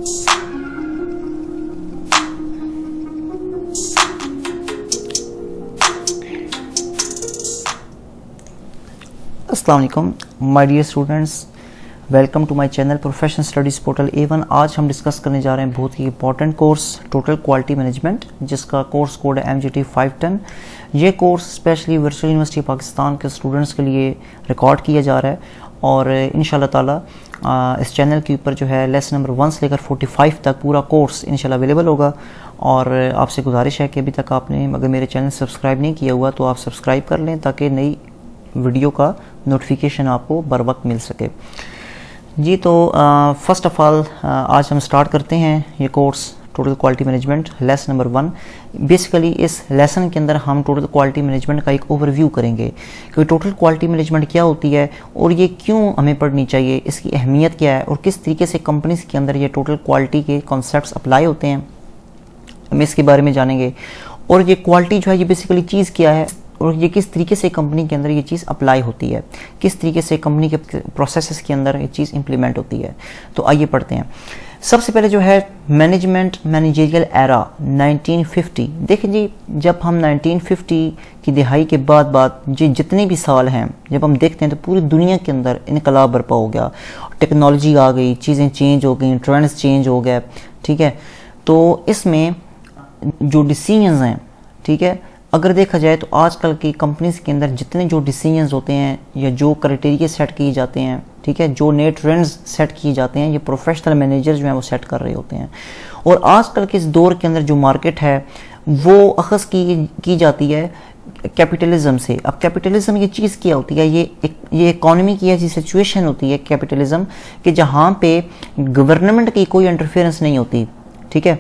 अस्सलाम वालेकुम my dear students, welcome to my channel professional studies portal A1। आज हम डिस्कस करने जा रहे हैं बहुत ही important course total quality management, जिसका कोर्स कोड है MGT 510। ये course specially virtual university Pakistan के स्टूडेंट्स के लिए रिकॉर्ड किया जा रहा है और इंशाल्लाह ताला इस चैनल के ऊपर जो है लेसन नंबर 1 से लेकर 45 तक पूरा कोर्स इंशाल्लाह अवेलेबल होगा। और आपसे गुजारिश है कि अभी तक आपने अगर मेरे चैनल सब्सक्राइब नहीं किया हुआ तो आप सब्सक्राइब कर लें ताकि नई वीडियो का नोटिफिकेशन आपको बर वक्त मिल सके। जी तो फर्स्ट ऑफ ऑल आज हम स्टार्ट करते हैं ये course total quality management lesson number 1। Basically इस लेसन के अंदर हम टोटल क्वालिटी मैनेजमेंट का एक ओवरव्यू करेंगे कि टोटल क्वालिटी मैनेजमेंट क्या होती है और ये क्यों हमें पढ़नी चाहिए, इसकी अहमियत क्या है और किस तरीके से कंपनीज के अंदर ये टोटल क्वालिटी के कॉन्सेप्ट्स अप्लाई होते हैं, हम इसके बारे में जानेंगे। और ये क्वालिटी जो है ये बेसिकली चीज़ क्या है और ये किस तरीके से कंपनी के अंदर ये चीज़ अप्लाई होती है, किस तरीके से कंपनी के प्रोसेसेस के अंदर ये चीज़ इंप्लीमेंट होती है। तो आइए पढ़ते हैं। सबसे पहले जो है मैनेजरियल एरा 1950। देखिए जी, जब हम 1950 की दिहाई के बाद जी जितने भी साल हैं जब हम देखते हैं तो पूरी दुनिया के अंदर इनकलाब बर्पा हो गया, टेक्नोलॉजी आ गई, चीज़ें चेंज हो गई, ट्रेंड्स चेंज हो गए, ठीक है। तो इसमें जो डिसीजंस हैं, ठीक है, अगर देखा जाए तो आजकल की कंपनीज के अंदर जितने जो डिसीजंस होते हैं या जो क्राइटेरिया सेट किए जाते हैं, ठीक है, जो नए ट्रेंड्स सेट किए जाते हैं, ये प्रोफेशनल मैनेजर जो हैं वो सेट कर रहे होते हैं। और आजकल के इस दौर के अंदर जो मार्केट है वो अखज़ की जाती है कैपिटलिज्म से। अब कैपिटलिज्म ये चीज़ क्या होती है, ये इकोनॉमी की ऐसी सिचुएशन होती है कैपिटलिज्म कि जहाँ पे गवर्नमेंट की कोई इंटरफेरेंस नहीं होती, ठीक है।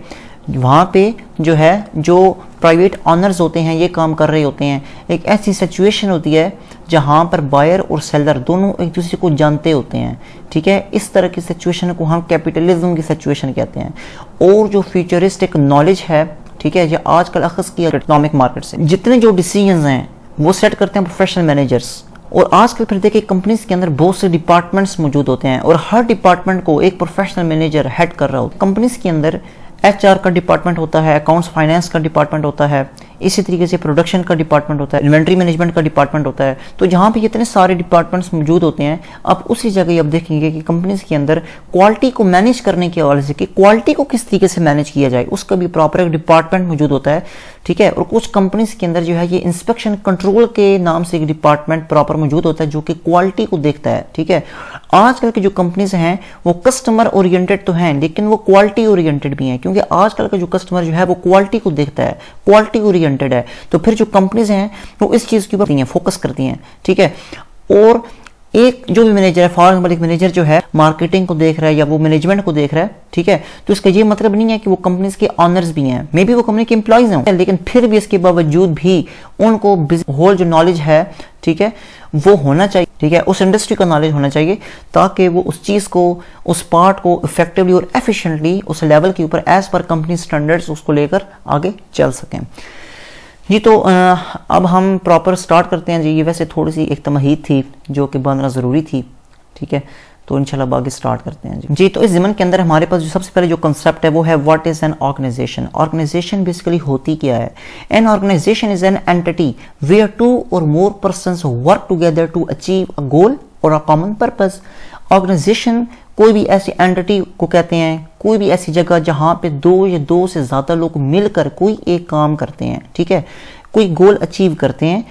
वहाँ पे जो है जो प्राइवेट ऑनर्स होते हैं ये काम कर रहे होते हैं। एक ऐसी सिचुएशन होती है जहाँ पर बायर और सेलर दोनों एक दूसरे को जानते होते हैं, ठीक है। इस तरह की सिचुएशन को हम कैपिटलिज्म की सिचुएशन कहते हैं। और जो फ्यूचरिस्टिक नॉलेज है, ठीक है, ये आजकल अखज़ की इकोनॉमिक मार्केट से जितने जो डिसीजंस हैं वो सेट करते हैं प्रोफेशनल मैनेजर्स। और आजकल फिर देखिए कंपनीज के अंदर बहुत से डिपार्टमेंट्स मौजूद होते हैं और हर डिपार्टमेंट को एक प्रोफेशनल मैनेजर हेड कर रहा होता है। कंपनीज के अंदर HR का डिपार्टमेंट होता है, अकाउंट्स फाइनेंस का डिपार्टमेंट होता है, इसी तरीके से प्रोडक्शन का डिपार्टमेंट होता है, इन्वेंट्री मैनेजमेंट का डिपार्टमेंट होता है। तो जहाँ पे इतने सारे डिपार्टमेंट्स मौजूद होते हैं, अब उसी जगह आप देखेंगे कि कंपनीज के अंदर क्वालिटी को मैनेज करने के हवाले से कि क्वालिटी को किस तरीके से मैनेज किया जाए उसका भी प्रॉपर एक डिपार्टमेंट मौजूद होता है, ठीक है। और कुछ कंपनीज के अंदर जो है ये इंस्पेक्शन कंट्रोल के नाम से एक डिपार्टमेंट प्रॉपर मौजूद होता है जो कि क्वालिटी को देखता है, ठीक है। आजकल की जो कंपनीज हैं वो कस्टमर ओरिएंटेड तो हैं लेकिन वो क्वालिटी ओरिएंटेड भी हैं, क्योंकि आजकल का जो कस्टमर जो है वो क्वालिटी को देखता है, क्वालिटी ओरिएंटेड है। तो फिर जो कंपनीज हैं वो इस चीज के ऊपर फोकस करती हैं, ठीक है। और एक जो भी मैनेजर है, फॉर एग्जाम्पल एक मैनेजर जो है मार्केटिंग को देख रहा है या वो मैनेजमेंट को देख रहा है, ठीक है, तो इसका ये मतलब नहीं है कि वो कंपनीज के ऑनर्स भी हैं, मे बी वो कंपनी के एम्प्लॉइज हैं, लेकिन फिर भी इसके बावजूद भी उनको होल जो नॉलेज है, ठीक है, वो होना चाहिए, ठीक है, उस इंडस्ट्री का नॉलेज होना चाहिए ताकि वो उस चीज़ को, उस पार्ट को इफेक्टिवली और एफिशिएंटली उस लेवल के ऊपर एज पर कंपनी स्टैंडर्ड्स उसको लेकर आगे चल सकें। जी तो अब हम प्रॉपर स्टार्ट करते हैं जी। ये वैसे थोड़ी सी एक तमहीद थी जो कि बनना ज़रूरी थी, ठीक है, तो इंशाल्लाह आगे स्टार्ट करते हैं जी। तो इस ज़मन के अंदर हमारे पास जो सबसे पहले जो कंसेप्ट है वो है what is an organisation. Organisation basically होती क्या है? An organisation is an entity where 2 or more persons work together to achieve a goal और अ कॉमन पर्पस। ऑर्गेनाइजेशन कोई भी ऐसी एंटिटी को कहते हैं, कोई भी ऐसी जगह जहां पे 2 या 2 से ज्यादा लोग मिलकर कोई एक काम करते हैं, ठीक है, कोई गोल अचीव करते हैं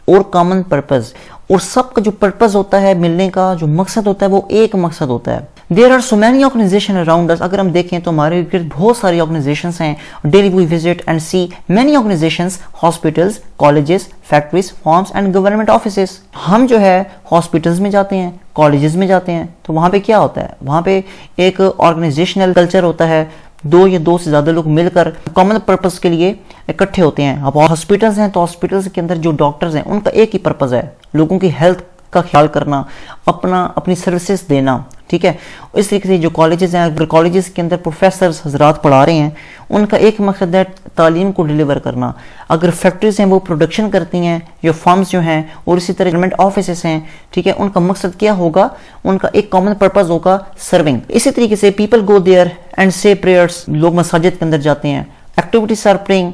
और कॉमन पर्पस, और सबका जो पर्पस होता है, मिलने का जो मकसद होता है वो एक मकसद होता है। There are so many organization around us. अगर हम देखें तो हमारे बहुत सारी ऑर्गेनाइजेशंस हैं। Daily we visit and see many organizations, hospitals, colleges, factories, farms and government offices. हम जो है हॉस्पिटल्स में जाते हैं, कॉलेजेस में जाते हैं, तो वहां पे क्या होता है? वहां पे एक ऑर्गेनाइजेशनल कल्चर होता है, 2 या 2 से ज्यादा लोग मिलकर कॉमन पर्पस के लिए इकट्ठे होते हैं। अब हॉस्पिटल्स हैं तो हॉस्पिटल्स के अंदर जो डॉक्टर्स हैं उनका एक ही पर्पस है, लोगों की हेल्थ का ख्याल करना, अपनी सर्विसेज देना, ठीक है। इस तरीके से जो कॉलेजेस हैं, अगर कॉलेजेस के अंदर प्रोफेसर्स हजरात पढ़ा रहे हैं, उनका एक मकसद है तालीम को डिलीवर करना। अगर फैक्ट्रीज हैं वो प्रोडक्शन करती हैं, जो फर्म्स जो हैं, और इसी तरह गवर्नमेंट ऑफिसेस हैं, ठीक है, उनका मकसद क्या होगा, उनका एक कॉमन पर्पज होगा सर्विंग। इसी तरीके से people go there and say prayers, लोग मसाजिद के अंदर जाते हैं, activities are praying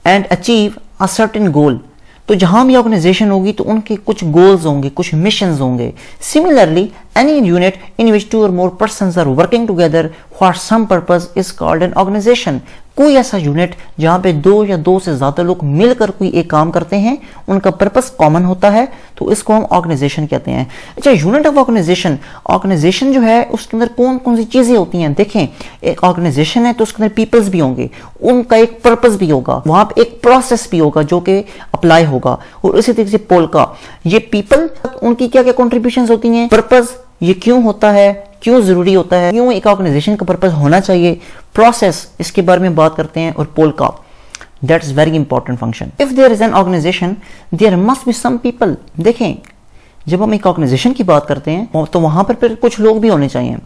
and achieve a certain goal. तो जहां भी ऑर्गेनाइजेशन होगी तो उनके कुछ गोल्स होंगे, कुछ मिशंस होंगे। Similarly any unit in which 2 or more persons are working together for some purpose is called an organization. कोई ऐसा यूनिट जहां पे 2 या 2 से ज्यादा लोग मिलकर कोई एक काम करते हैं, उनका पर्पस कॉमन होता है, तो इसको हम ऑर्गेनाइजेशन कहते हैं। अच्छा, यूनिट ऑफ ऑर्गेनाइजेशन जो है उसके अंदर कौन कौन सी चीजें होती हैं। देखें, एक ऑर्गेनाइजेशन है तो उसके अंदर पीपल्स भी होंगे, उनका एक पर्पस भी होगा, वहां पे एक प्रोसेस भी होगा जो कि अप्लाई होगा। और इसी तरीके से पोल्का, ये पीपल, उनकी क्या क्या कॉन्ट्रीब्यूशन होती हैं, पर्पस ये क्यों होता है, क्यों जरूरी होता है, क्यों एक ऑर्गेनाइजेशन का पर्पस होना चाहिए, प्रोसेस, इसके बारे में बात करते हैं। और पोल्का, that is very important function. If there is an organization there must be some people. देखें, जब हम एक ऑर्गेनाइजेशन की बात करते हैं तो वहां पर फिर कुछ लोग भी होने चाहिए।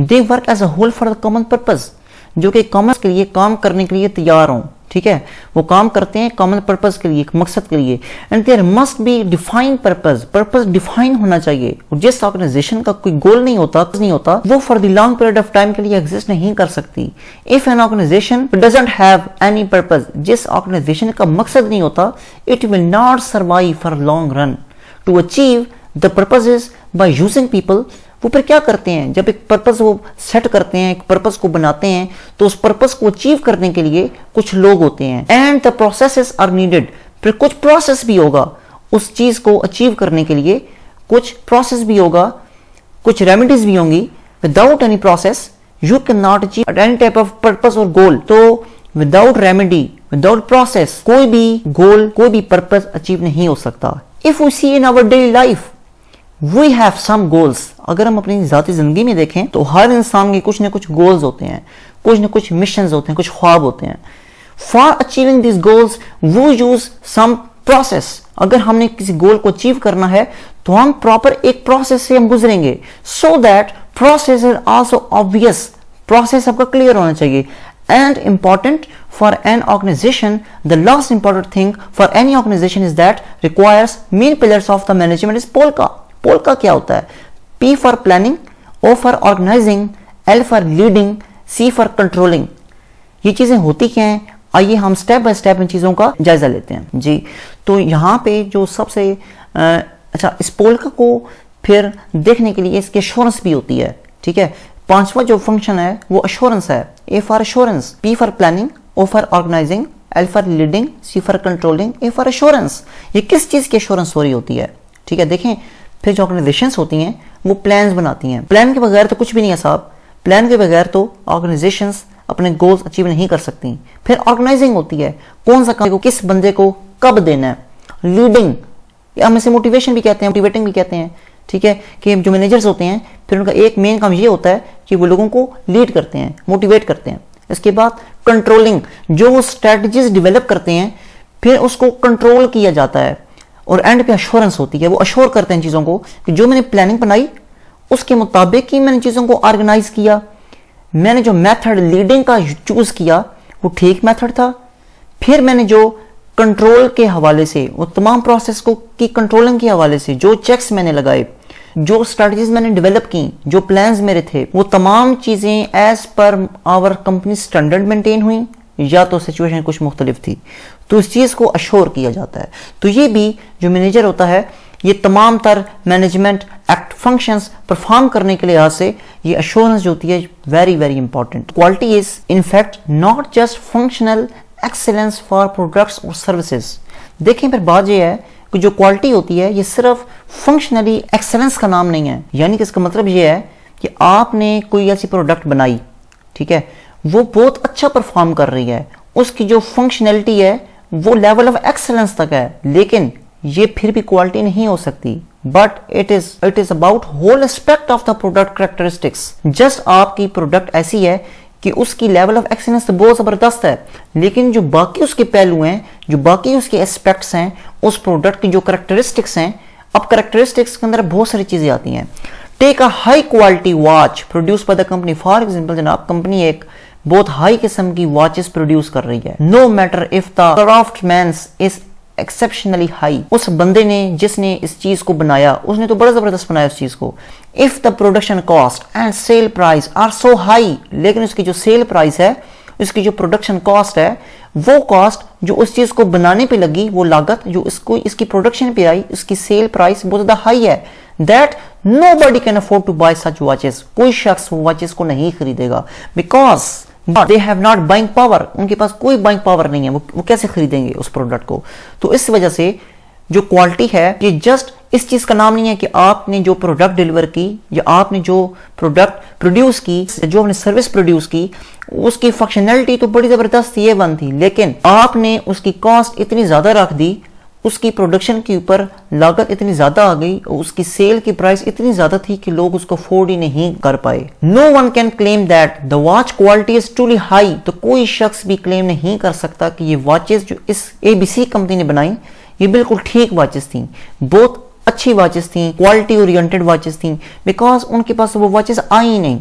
They work as a whole for the common purpose, जो कि कॉमन के लिए काम करने के लिए तैयार हों, ठीक है, वो काम करते हैं कॉमन पर्पस के लिए, एक मकसद के लिए। And there must be defined purpose define होना चाहिए। और जिस ऑर्गेनाइजेशन का कोई गोल नहीं होता वो for the long period of time के लिए एग्जिस्ट नहीं कर सकती। If an organization doesn't have any purpose, जिस ऑर्गेनाइजेशन का मकसद नहीं होता, it will not survive for long run. To achieve the purposes by using people, वो फिर क्या करते हैं, जब एक पर्पस वो सेट करते हैं, एक पर्पस को बनाते हैं, तो उस पर्पस को अचीव करने के लिए कुछ लोग होते हैं। And the processes are needed, फिर कुछ प्रोसेस भी होगा उस चीज को अचीव करने के लिए, कुछ प्रोसेस भी होगा, कुछ रेमेडीज भी होंगी। Without any process you can not achieve any type of purpose और गोल। तो विदाउट रेमेडी, विदाउट प्रोसेस, कोई भी गोल, कोई भी पर्पस अचीव नहीं हो सकता। If we see in our daily life we have some goals, अगर हम अपनी जाती जिंदगी में देखें तो हर इंसान के कुछ न कुछ गोल्स होते हैं, कुछ न कुछ मिशंस होते हैं, कुछ ख्वाब होते हैं। For achieving this goals we use some process. अगर हमने किसी गोल को अचीव करना है तो हम प्रॉपर एक प्रोसेस से हम गुजरेंगे, so that process is also obvious, process आपका क्लियर होना चाहिए। And important for an organization, the last important thing for any organization is that requires main pillars of the management is polka. Polka क्या होता है? P for planning, O for organizing, L for leading, C for controlling. ये चीजें होती क्या हैं? आइए हम स्टेप बाय स्टेप इन चीजों का जायजा लेते हैं जी। तो यहाँ पे जो सबसे अच्छा, इस पोल्का को फिर देखने के लिए इसकी एश्योरेंस भी होती है, ठीक है। पांचवा जो फंक्शन है वो एश्योरेंस है। A for assurance, P for planning, O for organizing, L for leading, C for controlling, A for assurance। ये किस चीज की एश्योरेंस हो रही होती है, ठीक है। देखें, फिर जो ऑर्गेनाइजेशंस होती हैं वो प्लान्स बनाती हैं। प्लान के बगैर तो कुछ भी नहीं है साहब, प्लान के बगैर तो ऑर्गेनाइजेशंस अपने गोल्स अचीव नहीं कर सकती। फिर ऑर्गेनाइजिंग होती है, कौन सा काम को किस बंदे को कब देना है। लीडिंग, हम इसे मोटिवेशन भी कहते हैं, मोटिवेटिंग भी कहते हैं, ठीक है, कि जो मैनेजर्स होते हैं फिर उनका एक मेन काम ये होता है कि वो लोगों को लीड करते हैं, मोटिवेट करते हैं। इसके बाद कंट्रोलिंग, जो वो स्ट्रेटजीज डेवलप करते हैं फिर उसको कंट्रोल किया जाता है। और एंड पे अश्योरेंस होती है, वो अश्योर करते हैं चीज़ों को कि जो मैंने प्लानिंग बनाई उसके मुताबिक ही मैंने चीज़ों को ऑर्गेनाइज किया, मैंने जो मेथड लीडिंग का चूज किया वो ठीक मेथड था। फिर मैंने जो कंट्रोल के हवाले से, वो तमाम प्रोसेस को की कंट्रोलिंग के हवाले से जो चेक्स मैंने लगाए, जो स्ट्रेटजीज मैंने डेवलप की, जो प्लान्स मेरे थे, वो तमाम चीज़ें as per hour company standard maintain हुई या तो सिचुएशन कुछ मुख्तलिफ थी, तो इस चीज़ को अश्योर किया जाता है। तो ये भी जो मैनेजर होता है ये तमाम तर मैनेजमेंट एक्ट फंक्शंस परफॉर्म करने के लिहाज से ये अश्योरेंस जो होती है very very important. Quality is in fact not just functional excellence for products और सर्विसेज। देखें, फिर बात यह है कि जो क्वालिटी होती है ये सिर्फ फंक्शनली एक्सेलेंस का नाम नहीं है, यानी कि इसका मतलब ये है कि आपने कोई ऐसी प्रोडक्ट बनाई, ठीक है, वो बहुत अच्छा परफॉर्म कर रही है, उसकी जो फंक्शनैलिटी है वो लेवल ऑफ एक्सेलेंस तक है, लेकिन ये फिर भी क्वालिटी नहीं हो सकती। But it is about whole aspect of the product characteristics. जस्ट आपकी प्रोडक्ट ऐसी है कि उसकी लेवल ऑफ एक्सेलेंस तो बहुत जबरदस्त है, लेकिन जो बाकी उसके पहलू हैं, जो बाकी उसके एस्पेक्ट्स हैं, उस प्रोडक्ट की जो कैरेक्टरिस्टिक्स हैं, अब कैरेक्टरिस्टिक्स के अंदर बहुत सारी चीजें आती हैं। Take a high quality watch produce by the company. For example जनाब कंपनी एक बहुत हाई किस्म की वॉचेस प्रोड्यूस कर रही है, no matter if the craftsman's is exceptionally high. उस बंदे ने जिसने इस चीज को बनाया उसने तो बड़ा जबरदस्त बनाया उस चीज को। If the production cost and sale price are so high, लेकिन उसकी जो सेल प्राइस है, उसकी जो प्रोडक्शन कॉस्ट है, वो कॉस्ट जो उस चीज को बनाने पे लगी, वो लागत जो इसको इसकी प्रोडक्शन पे आई, उसकी सेल प्राइस बहुत ज्यादा हाई है, that nobody can afford to buy such watches. कोई शख्स वॉचेस को नहीं खरीदेगा, because they have not buying power. उनके पास कोई बाइंग पावर नहीं है, वो कैसे खरीदेंगे उस प्रोडक्ट को। तो इस वजह से जो क्वालिटी है, ये जस्ट इस चीज का नाम नहीं है कि आपने जो प्रोडक्ट डिलीवर की या आपने जो प्रोडक्ट प्रोड्यूस की, जो आपने सर्विस प्रोड्यूस की, उसकी फंक्शनैलिटी तो बड़ी जबरदस्त ये वन थी, लेकिन आपने उसकी कॉस्ट इतनी ज्यादा रख दी, उसकी प्रोडक्शन के ऊपर लागत इतनी ज्यादा आ गई, उसकी सेल की प्राइस इतनी ज्यादा थी कि लोग उसको अफोर्ड ही नहीं कर पाए। No one can claim that the watch quality is truly high. तो कोई शख्स भी क्लेम नहीं कर सकता कि ये वॉचेस जो इस एबीसी कंपनी ने बनाई ये बिल्कुल ठीक वॉचेस थी, बहुत अच्छी वॉचेस थी, क्वालिटी ओरिएंटेड वॉचेस थी, बिकॉज उनके पास वो वॉचेस आई नहीं,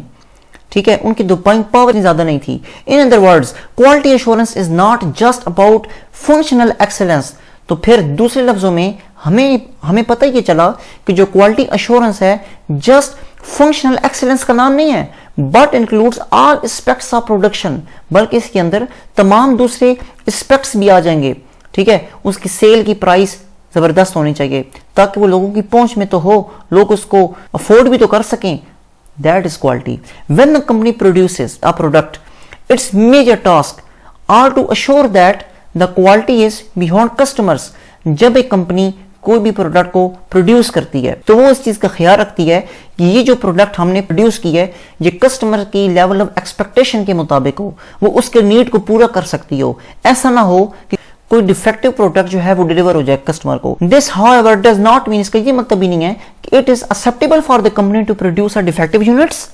ठीक है, उनकी तो बाइंग पावर ज्यादा नहीं थी। In other words, quality assurance is not just about functional excellence. तो फिर दूसरे लफ्जों में हमें पता ही चला कि जो क्वालिटी एश्योरेंस है जस्ट फंक्शनल एक्सेलेंस का नाम नहीं है, but includes all aspects of production, बल्कि इसके अंदर तमाम दूसरे एस्पेक्ट्स भी आ जाएंगे, ठीक है। उसकी सेल की प्राइस जबरदस्त होनी चाहिए ताकि वो लोगों की पहुंच में तो हो, लोग उसको अफोर्ड भी तो कर सकें। That is quality. When the company produces a product, its major task are to assure that the quality is beyond customers. जब एक कंपनी कोई भी प्रोडक्ट को प्रोड्यूस करती है तो वो इस चीज का ख्याल रखती है कि ये जो प्रोडक्ट हमने प्रोड्यूस की है ये कस्टमर की लेवल ऑफ एक्सपेक्टेशन के मुताबिक हो, वो उसके नीड को पूरा कर सकती हो। ऐसा ना हो कि कोई डिफेक्टिव प्रोडक्ट जो है वो डिलीवर हो जाए कस्टमर को। This however does not mean, इसका ये मतलब भी नहीं है कि it is acceptable for the company to produce a defective units.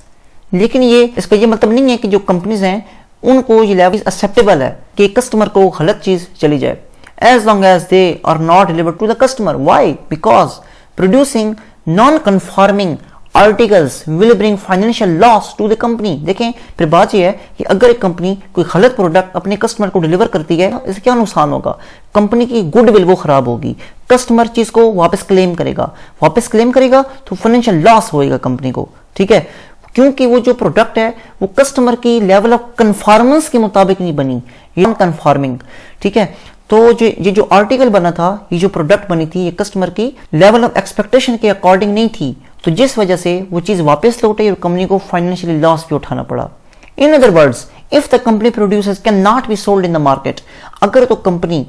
लेकिन ये इसका ये मतलब नहीं है कि जो कंपनीज हैं उनको ये लेवल एक्सेप्टेबल है कि कस्टमर को गलत चीज चली जाए, as long as they are not delivered to the customer. Why? Because producing non-conforming articles will bring financial loss to the company. देखें फिर बात यह है कि अगर एक कंपनी कोई गलत प्रोडक्ट अपने कस्टमर को डिलीवर करती है, इससे क्या नुकसान होगा? कंपनी की गुडविल वो खराब होगी, कस्टमर चीज को वापस क्लेम करेगा तो फाइनेंशियल लॉस होएगा कंपनी को, ठीक है, क्योंकि वो जो प्रोडक्ट है वो कस्टमर की लेवल ऑफ कन्फॉर्मेंस के मुताबिक नहीं बनी, ये नॉन कन्फॉर्मिंग, ठीक है। तो ये जो आर्टिकल बना था, ये जो प्रोडक्ट बनी थी, ये कस्टमर की लेवल ऑफ एक्सपेक्टेशन के अकॉर्डिंग नहीं थी, तो जिस वजह से वो चीज वापस लौटी और कंपनी को फाइनेंशियली लॉस भी उठाना पड़ा। In other words, if the company producers can not be sold in the market, अगर तो कंपनी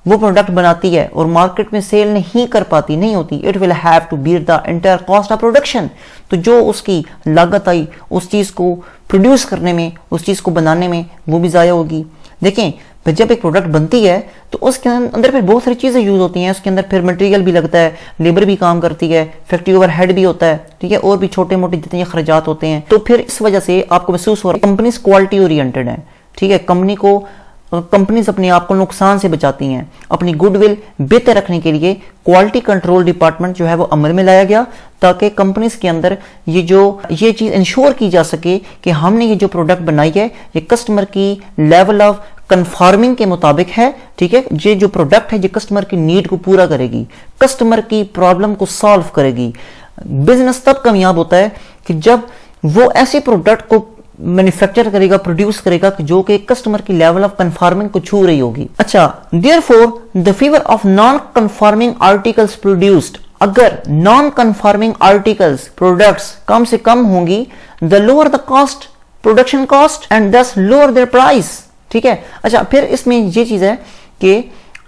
वो प्रोडक्ट बनाती है और मार्केट में सेल नहीं कर पाती, नहीं होती, it will have to bear the entire cost of production. तो जो उसकी लागत आई उस चीज को प्रोड्यूस करने में, उस चीज को बनाने में, वो भी जाया होगी। देखें फिर जब एक प्रोडक्ट बनती है तो उसके अंदर फिर बहुत सारी चीजें यूज होती हैं, उसके अंदर फिर मटेरियल भी लगता है, लेबर भी काम करती है, फैक्ट्री ओवरहेड भी होता है, ठीक है, और भी छोटे मोटे जितने खर्चात होते हैं। तो फिर इस वजह से आपको महसूस हो रहा है कंपनीज क्वालिटी ओरिएंटेड है, ठीक है, कंपनीज अपने आप को नुकसान से बचाती हैं। अपनी गुडविल बेहतर रखने के लिए क्वालिटी कंट्रोल डिपार्टमेंट जो है वो अमल में लाया गया ताकि कंपनीज के अंदर ये चीज इंश्योर की जा सके कि हमने ये जो प्रोडक्ट बनाई है ये कस्टमर की लेवल ऑफ कन्फॉर्मिंग के मुताबिक है, ठीक है, ये जो प्रोडक्ट है ये कस्टमर की नीड को पूरा करेगी, कस्टमर की प्रॉब्लम को सॉल्व करेगी। बिजनेस तब कामयाब होता है कि जब वो ऐसे प्रोडक्ट को मैन्युफैक्चर करेगा, प्रोड्यूस करेगा जो कि कस्टमर की लेवल ऑफ कन्फॉर्मिंग को छू रही होगी। अच्छा, therefore the figure of non conforming articles produced, अगर नॉन कन्फॉर्मिंग आर्टिकल्स प्रोडक्ट्स कम से कम होंगी, the lower the cost, production cost, and दस लोअर देयर प्राइस, ठीक है। अच्छा, फिर इसमें ये चीज है कि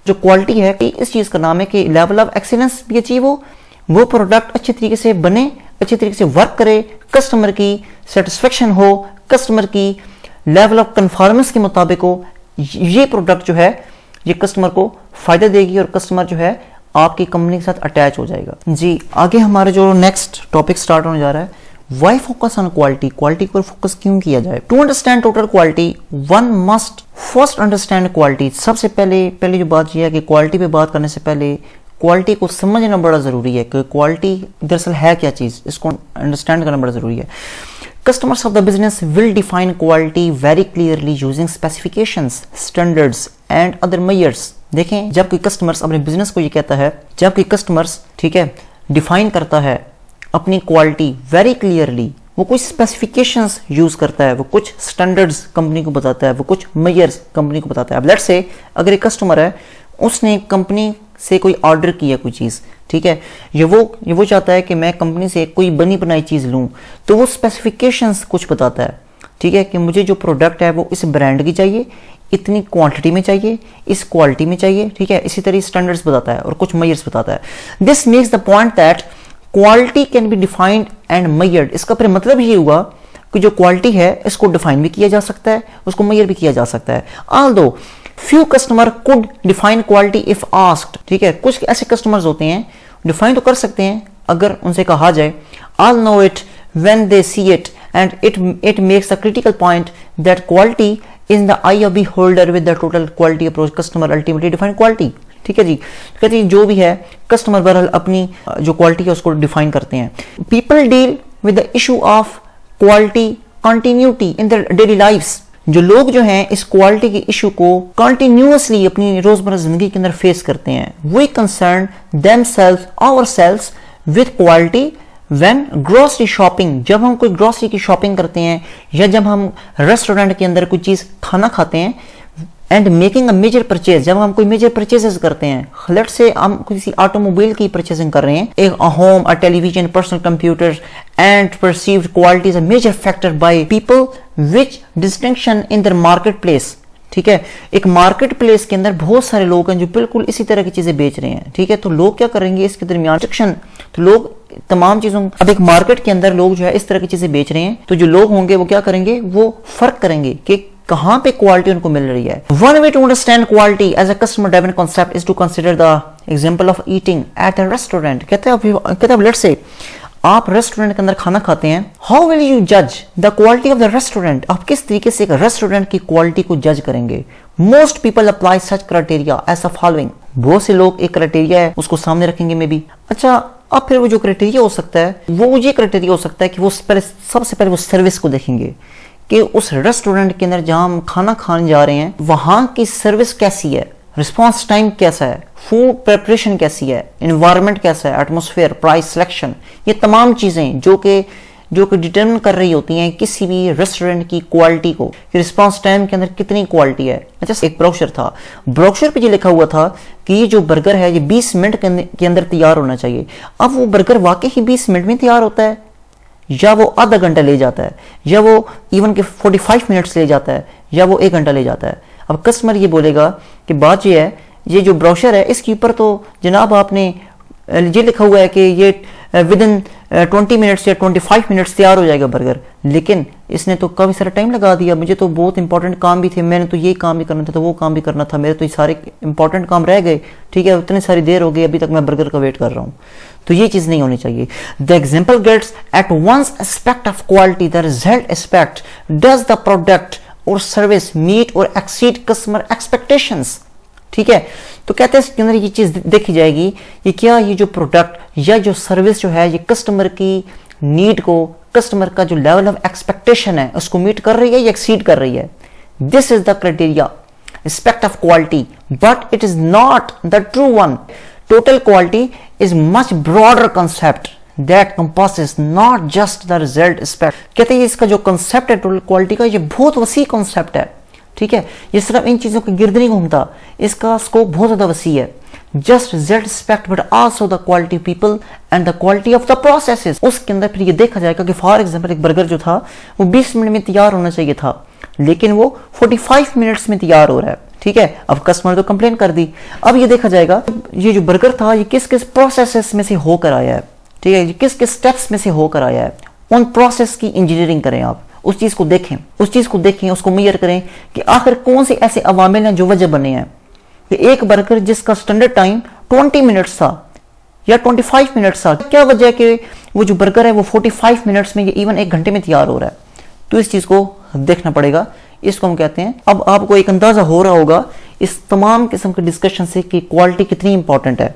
जो क्वालिटी है कि इस चीज का नाम है कि लेवल ऑफ एक्सीलेंस भी अचीव हो, वो प्रोडक्ट अच्छे तरीके से बने, अच्छे तरीके से वर्क करे, कस्टमर की सेटिस्फेक्शन हो, कस्टमर की लेवल ऑफ कन्फॉर्मेंस के मुताबिक हो, ये प्रोडक्ट जो है ये कस्टमर को फायदा देगी और कस्टमर जो है आपकी कंपनी के साथ अटैच हो जाएगा। जी, आगे हमारे जो नेक्स्ट टॉपिक स्टार्ट होने जा रहा है, why focus on quality, quality पर फोकस क्यों किया जाए। To understand total quality one must first understand quality. सबसे पहले जो बात यह है कि क्वालिटी पे बात करने से पहले क्वालिटी को समझना बड़ा ज़रूरी है कि क्वालिटी दरअसल है क्या चीज़, इसको अंडरस्टैंड करना बड़ा ज़रूरी है। Customers of the business will define quality very clearly using specifications, standards and other measures। देखें, जब कोई कस्टमर्स अपने बिजनेस को ये कहता है, जब कोई कस्टमर्स ठीक है डिफाइन करता है अपनी क्वालिटी वेरी क्लियरली, वो कुछ स्पेसिफिकेशंस यूज करता है, वो कुछ स्टैंडर्ड्स कंपनी को बताता है, वो कुछ मेजर्स कंपनी को बताता है। अब लेट्स से अगर एक कस्टमर है, उसने कंपनी से कोई ऑर्डर किया कोई चीज़, ठीक है, ये वो चाहता है कि मैं कंपनी से कोई बनी बनाई चीज़ लूँ, तो वो स्पेसिफिकेशंस कुछ बताता है, ठीक है, कि मुझे जो प्रोडक्ट है वो इस ब्रांड की चाहिए, इतनी क्वांटिटी में चाहिए, इस क्वालिटी में चाहिए, ठीक है, इसी तरह स्टैंडर्ड्स बताता है और कुछ मेजर्स बताता है। This makes the point that quality can be defined and measured. इसका फिर मतलब ये हुआ कि जो क्वालिटी है इसको डिफाइन भी किया जा सकता है, उसको मेजर भी किया जा सकता है। Although few customer could define quality if asked, ठीक है, कुछ ऐसे कस्टमर्स होते हैं डिफाइन तो कर सकते हैं अगर उनसे कहा जाए। All know it when they see it and it makes a critical point that quality in the eye of beholder with the total quality approach customer ultimately define quality. ठीक है जी, कहते हैं जो भी है कस्टमर बहरहाल अपनी जो क्वालिटी है उसको डिफाइन करते हैं। People deal with the issue of quality continuity in the daily lifes. जो लोग जो हैं इस क्वालिटी के इशू को कंटिन्यूअसली अपनी रोजमर्रा जिंदगी के अंदर फेस करते हैं। We concern themselves ourselves with quality when grocery shopping. जब हम कोई ग्रोसरी की शॉपिंग करते हैं या जब हम रेस्टोरेंट के अंदर कोई चीज खाना खाते हैं, and making a major purchase, जब हम कोई मेजर परचेजेस करते हैं, लेट्स से हम किसी ऑटोमोबाइल की परचेजिंग कर रहे हैं, एक home, a television, personal computer, and perceived quality is a major factor by people which distinction in the market place. ठीक है, एक मार्केट प्लेस के अंदर बहुत सारे लोग हैं जो बिल्कुल इसी तरह की चीजें बेच रहे हैं। ठीक है, तो लोग क्या करेंगे इसके दरमियान डिस्टिंक्शन, तो लोग तमाम चीजों, अब एक मार्केट के अंदर लोग जो है इस तरह की चीजें बेच रहे हैं, तो जो लोग होंगे वो क्या करेंगे, वो फर्क करेंगे कि कहां पे क्वालिटी उनको मिल रही है। One way to understand quality as a customer driven concept is to consider the example of eating at a restaurant. कहते हैं लेट्स से आप रेस्टोरेंट के अंदर खाना खाते हैं, हाउ विल यू जज the quality of the restaurant. आप किस तरीके से एक रेस्टोरेंट की क्वालिटी को जज करेंगे। Most people apply such criteria as the following. बहुत से लोग एक क्राइटेरिया है उसको सामने रखेंगे मे बी। अच्छा, अब फिर वो जो क्राइटेरिया हो सकता है वो ये क्राइटेरिया हो सकता है कि वो सबसे पहले वो सर्विस को देखेंगे कि उस रेस्टोरेंट के अंदर जहां हम खाना खाने जा रहे हैं वहां की सर्विस कैसी है, रिस्पांस टाइम कैसा है, फूड प्रिपरेशन कैसी है, एनवायरनमेंट कैसा है, एटमॉस्फेयर, प्राइस सिलेक्शन, ये तमाम चीजें जो कि डिटरमिन कर रही होती हैं किसी भी रेस्टोरेंट की क्वालिटी को, कि रिस्पांस टाइम के अंदर कितनी क्वालिटी है। अच्छा, एक ब्रोशर था, ब्रोशर पे ये लिखा हुआ था कि ये जो बर्गर है ये 20 मिनट के अंदर तैयार होना चाहिए। अब वो बर्गर वाकई ही 20 मिनट में तैयार होता है, या वो आधा घंटा ले जाता है, या वो इवन के 45 मिनट्स ले जाता है, या वो 1 घंटा ले जाता है। अब कस्टमर ये बोलेगा कि बात ये है, ये जो ब्रोशर है इसके ऊपर तो जनाब आपने ये लिखा हुआ है कि ये विद इन 20 मिनट्स या 25 मिनट्स तैयार हो जाएगा बर्गर, लेकिन इसने तो काफ़ी सारा टाइम लगा दिया, मुझे तो बहुत इंपॉर्टेंट काम भी थे, मैंने तो ये काम भी करना था, तो वो काम भी करना था, मेरे तो ये सारे इंपॉर्टेंट काम रह गए। ठीक है, इतनी सारी देर हो गई, अभी तक मैं बर्गर का वेट कर रहा हूँ। तो ये चीज़ नहीं होनी चाहिए। The example gets at one's aspect of quality the result aspect does the product or service meet or exceed customer expectations. ठीक है, तो कहते हैं इसके अंदर ये चीज देखी जाएगी, ये क्या, ये जो प्रोडक्ट या जो सर्विस जो है ये कस्टमर की नीड को, कस्टमर का जो लेवल ऑफ एक्सपेक्टेशन है उसको मीट कर रही है या एक्सीड कर रही है। This is the criteria aspect of quality, but it is not the true one. Total quality is much broader concept that compasses not just the result aspect. कहते हैं इसका जो कंसेप्ट है टोटल क्वालिटी का, ये बहुत वसी कंसेप्ट है। ठीक है, ये सिर्फ इन चीजों के गिर्द नहीं घूमता, इसका स्कोप बहुत ज्यादा वसी है। Just result aspect but also the quality people and the quality of the processes. उसके अंदर फिर ये देखा जाएगा कि फॉर एग्जांपल एक बर्गर जो था वो 20 मिनट में तैयार होना चाहिए था, लेकिन वो 45 मिनट्स में तैयार हो रहा है। ठीक है, अब कस्टमर तो कंप्लेन कर दी। अब ये देखा जाएगा ये जो बर्गर था ये किस किस प्रोसेसेस में से होकर आया है। ठीक है, ये किस किस स्टेप्स में से होकर आया है। उन प्रोसेस की इंजीनियरिंग करें आप, उस चीज को देखें, उसको मेजर करें कि आखिर कौन से ऐसे अवामिल हैं जो वजह बने हैं कि एक बर्गर जिसका स्टैंडर्ड टाइम 20 मिनट्स था या 25 मिनट्स था, क्या वजह है कि वो जो बर्गर है वो 45 मिनट्स में या इवन 1 घंटे में तैयार हो रहा है। तो इस चीज को देखना पड़ेगा, इसको हम कहते हैं। अब आपको एक अंदाजा हो रहा होगा इस तमाम किस्म के डिस्कशन से कि क्वालिटी कितनी इंपॉर्टेंट है।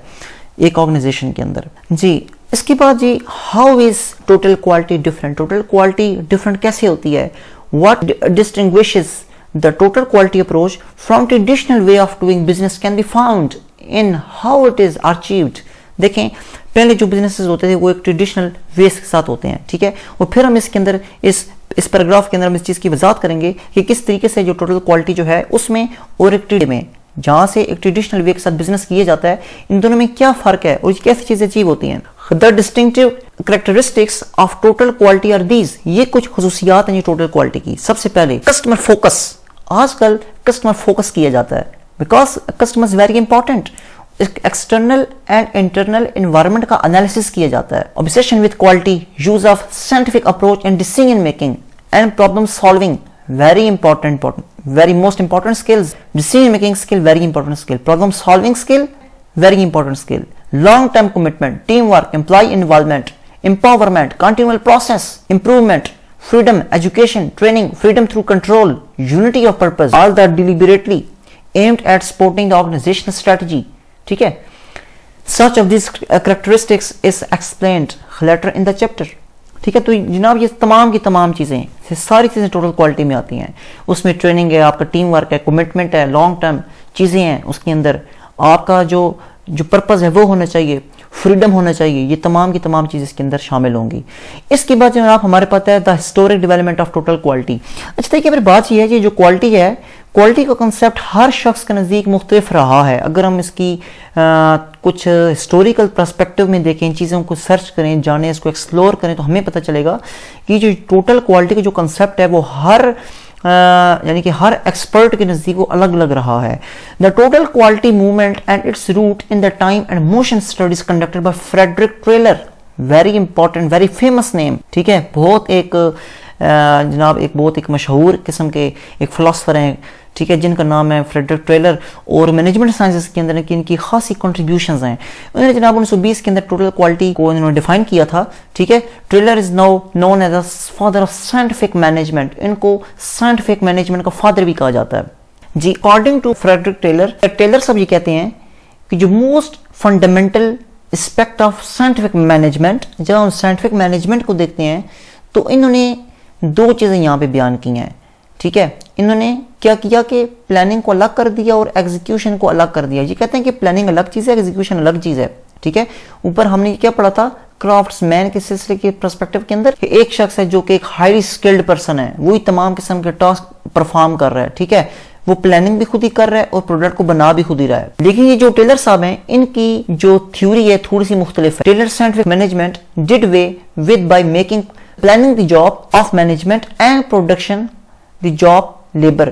एक ऑर्गेनाइजेशन के अंदर। जी इसके बाद जी how is total quality different, total quality different कैसे होती है, what distinguishes the total quality approach from traditional way of doing business can be found in how it is achieved. देखें पहले जो बिजनेसेस होते थे वो एक ट्रेडिशनल वेज के साथ होते हैं, ठीक है, और फिर हम इसके अंदर इस पैराग्राफ के अंदर हम इस चीज़ की वजाहत करेंगे कि किस तरीके से जो टोटल क्वालिटी जो है उसमें और एक ट्रेड में जहाँ से एक ट्रेडिशनल वे के साथ बिजनेस किया जाता है, इन दोनों में क्या फ़र्क है और कैसी चीज़ें अचीव होती हैं। The distinctive characteristics of total quality are these, ये कुछ खसूसियात हैं ये टोटल क्वालिटी की। सबसे पहले कस्टमर फोकस, आजकल कस्टमर फोकस किया जाता है because customer is very important. External and internal environment का एनालिसिस किया जाता है। Obsession with quality, use of scientific approach in decision making and problem solving, very important, very most important skills. Decision making skill, very important skill. Problem solving skill, very important skill. Long term commitment, teamwork, employee involvement, empowerment, continual process, improvement, freedom, education, training, freedom through control, unity of purpose, all that deliberately aimed at supporting the organizational strategy. ठीक है, such of these characteristics is explained later in the chapter. ठीक है, तो जनाब ये तमाम की तमाम चीज़ें, सारी चीज़ें टोटल क्वालिटी में आती हैं। उसमें ट्रेनिंग है, आपका टीम वर्क है, कमिटमेंट है, लॉन्ग टर्म चीज़ें हैं, उसके अंदर आपका जो पर्पज़ है वो होना चाहिए, फ्रीडम होना चाहिए, ये तमाम की तमाम चीज़ें इसके अंदर शामिल होंगी। इसके बाद जनाब हमारे पास है the historic development of total quality. अच्छा देखिए मेरी बात ये है कि जो क्वालिटी है, क्वालिटी का कंसेप्ट हर शख्स के नज़दीक मुख्तलिफ रहा है। अगर हम इसकी कुछ हिस्टोरिकल पर्सपेक्टिव में देखें, चीज़ों को सर्च करें, जानें, इसको एक्सप्लोर करें, तो हमें पता चलेगा कि जो टोटल क्वालिटी का जो कंसेप्ट है वो यानी कि हर एक्सपर्ट के नज़दीक वो अलग अलग रहा है। The total quality movement and its root in the time and motion studies conducted by Frederick Taylor, very important, very famous name, ठीक है, बहुत एक जनाब एक बहुत एक मशहूर किस्म के एक फिलोसफर हैं, ठीक है, जिनका नाम है फ्रेडरिक टेलर, और मैनेजमेंट साइंसेस के अंदर इनकी खासी कंट्रीब्यूशंस हैं। उन्होंने जनाब 1920 के अंदर टोटल क्वालिटी को इन्होंने डिफाइन किया था, ठीक है। Taylor is now known as the father of scientific management, इनको साइंटिफिक मैनेजमेंट का फादर भी कहा जाता है जी। अकॉर्डिंग टू फ्रेडरिक टेलर साहब ये कहते हैं कि जो most fundamental aspect of scientific management, जब हम साइंटिफिक मैनेजमेंट को देखते हैं तो इन्होंने दो चीज़ें यहाँ पे बयान की हैं, ठीक है। इन्होंने क्या किया कि प्लानिंग को अलग कर दिया और एग्जीक्यूशन को अलग कर दिया। ये कहते हैं कि प्लानिंग अलग चीज़ है, एग्जीक्यूशन अलग चीज़ है, ठीक है। ऊपर हमने क्या पढ़ा था क्राफ्ट्समैन के सिलसिले के पर्सपेक्टिव के अंदर, एक शख्स है जो कि एक हाईली स्किल्ड पर्सन है, वही तमाम किस्म के टास्क परफॉर्म कर रहा है, ठीक है, वो प्लानिंग भी खुद ही कर रहा है और प्रोडक्ट को बना भी खुद ही रहा है। लेकिन ये जो टेलर साहब हैं, इनकी जो थ्योरी है थोड़ी सी मुख्तलिफ है। Taylor scientific management did way with by making planning the job of management and production the job labor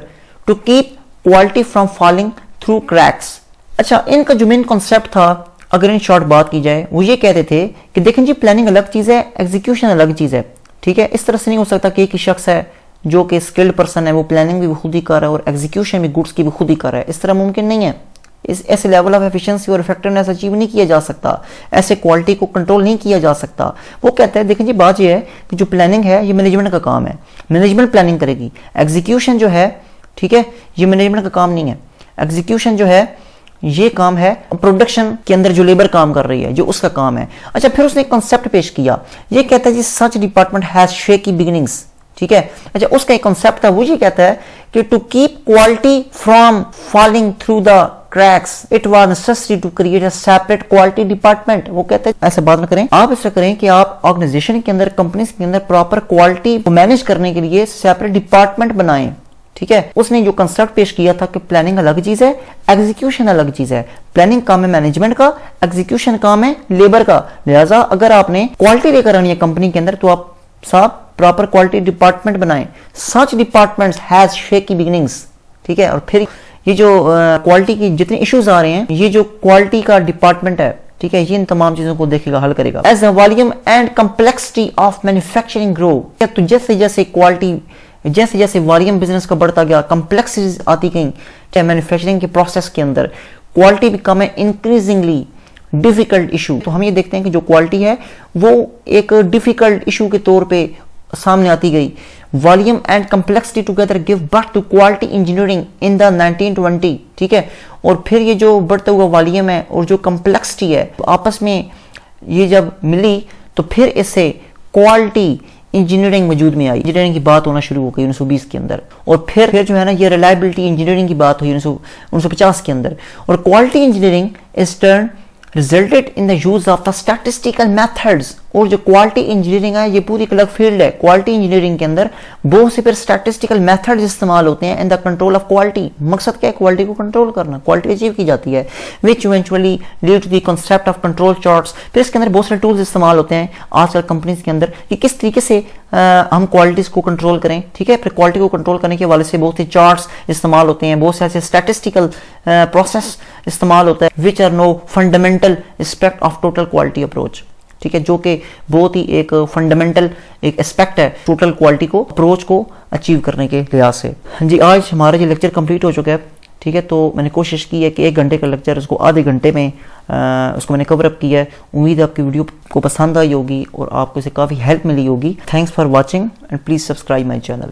to keep quality from falling through cracks। अच्छा, इनका जो मेन कॉन्सेप्ट था, अगर इन शॉर्ट बात की जाए, वो ये कहते थे कि देखें जी प्लानिंग अलग चीज़ है, एग्जीक्यूशन अलग चीज़ है, ठीक है। इस तरह से नहीं हो सकता कि एक ही शख्स है जो कि स्किल्ड पर्सन है, वो प्लानिंग भी खुद ही कर रहा है और एग्जीक्यूशन भी गुड्स की भी खुद ही कर रहा है, इस तरह मुमकिन नहीं है। ऐसे लेवल ऑफ एफिशिएंसी और इफेक्टिवनेस अचीव नहीं किया जा सकता, ऐसे क्वालिटी को कंट्रोल नहीं किया जा सकता। वो कहते हैं देखें जी बात ये है कि जो प्लानिंग है ये मैनेजमेंट का काम है, मैनेजमेंट प्लानिंग करेगी, एग्जीक्यूशन जो है, ठीक है, ये मैनेजमेंट का काम नहीं है। एग्जीक्यूशन जो है ये काम है प्रोडक्शन के अंदर जो लेबर काम कर रही है, जो उसका काम है। अच्छा, फिर उसने एक कॉन्सेप्ट पेश किया, ये कहता है जी सच डिपार्टमेंट हैज शेकी बिगिनिंग्स, ठीक है। अच्छा, उसका एक कॉन्सेप्ट था, वो ये कहता है कि to keep quality from falling through the cracks it was necessary to create a separate quality department। वो कहते हैं ऐसे बात ना करें, आप ऐसा करें कि आप ऑर्गेनाइजेशन के अंदर, कंपनी के अंदर प्रॉपर क्वालिटी को मैनेज करने के लिए सेपरेट डिपार्टमेंट बनाएं, ठीक है। उसने जो कंसेप्ट पेश किया था कि प्लानिंग अलग चीज है, एग्जीक्यूशन अलग चीज है। प्लानिंग काम है मैनेजमेंट का, एग्जीक्यूशन काम है लेबर का। लिहाजा अगर आपने क्वालिटी लेकर आनी है कंपनी के अंदर तो आप साहब प्रॉपर क्वालिटी डिपार्टमेंट बनाएं। सच डिपार्टमेंट्स हैज शेकी बिगिनिंग्स, ठीक है। और फिर ये जो क्वालिटी की जितने इश्यूज आ रहे हैं, ये जो क्वालिटी का डिपार्टमेंट है, ठीक है, ये इन तमाम चीजों को देखेगा, हल करेगा। As the volume and complexity of manufacturing grow, तो जैसे जैसे क्वालिटी, जैसे जैसे वॉल्यूम बिजनेस का बढ़ता गया, कम्प्लेक्सिटीज आती गई मैन्युफैक्चरिंग के प्रोसेस के अंदर, क्वालिटी बिकम है इंक्रीजिंगली डिफिकल्ट इशू। तो हम ये देखते हैं कि जो क्वालिटी है वो एक डिफिकल्ट इशू के तौर पे सामने आती गई। Volume and complexity together give birth to quality engineering in the 1920, ठीक है। और फिर ये जो बढ़ता हुआ वॉल्यूम है और जो कम्प्लेक्सिटी है आपस में ये जब मिली तो फिर इससे क्वालिटी इंजीनियरिंग वजूद में आई, इंजीनियरिंग की बात होना शुरू हो गई 1920 के अंदर। और फिर जो है ना ये रिलायबिलिटी इंजीनियरिंग की बात हुई 1950 के अंदर। और quality engineering is turn resulted in the use of the statistical methods. और जो क्वालिटी इंजीनियरिंग है ये पूरी एक अलग फील्ड है। क्वालिटी इंजीनियरिंग के अंदर बहुत से फिर स्टैटिस्टिकल मेथड्स इस्तेमाल होते हैं in the control of quality. मकसद क्या है? क्वालिटी को कंट्रोल करना, क्वालिटी अचीव की जाती है। Which eventually lead to the concept of control charts. फिर इसके अंदर बहुत सारे टूल्स इस्तेमाल होते हैं आजकल कंपनीज के अंदर कि किस तरीके से हम क्वालिटीज को कंट्रोल करें, ठीक है। फिर क्वालिटी को कंट्रोल करने के हवाले से बहुत से चार्ट्स इस्तेमाल होते हैं, बहुत से ऐसे स्टैटिस्टिकल प्रोसेस इस्तेमाल होता है which are no fundamental aspect of total quality approach, ठीक है, जो कि बहुत ही एक फंडामेंटल एक एस्पेक्ट है टोटल क्वालिटी को अप्रोच को अचीव करने के लिहाज से। हाँ जी, आज हमारा ये लेक्चर कंप्लीट हो चुका है, ठीक है। तो मैंने कोशिश की है कि 1 घंटे का लेक्चर उसको आधे घंटे में उसको मैंने कवर अप किया है। उम्मीद है आपकी वीडियो को पसंद आई होगी और आपको इसे काफ़ी हेल्प मिली होगी। Thanks for watching and please subscribe my channel.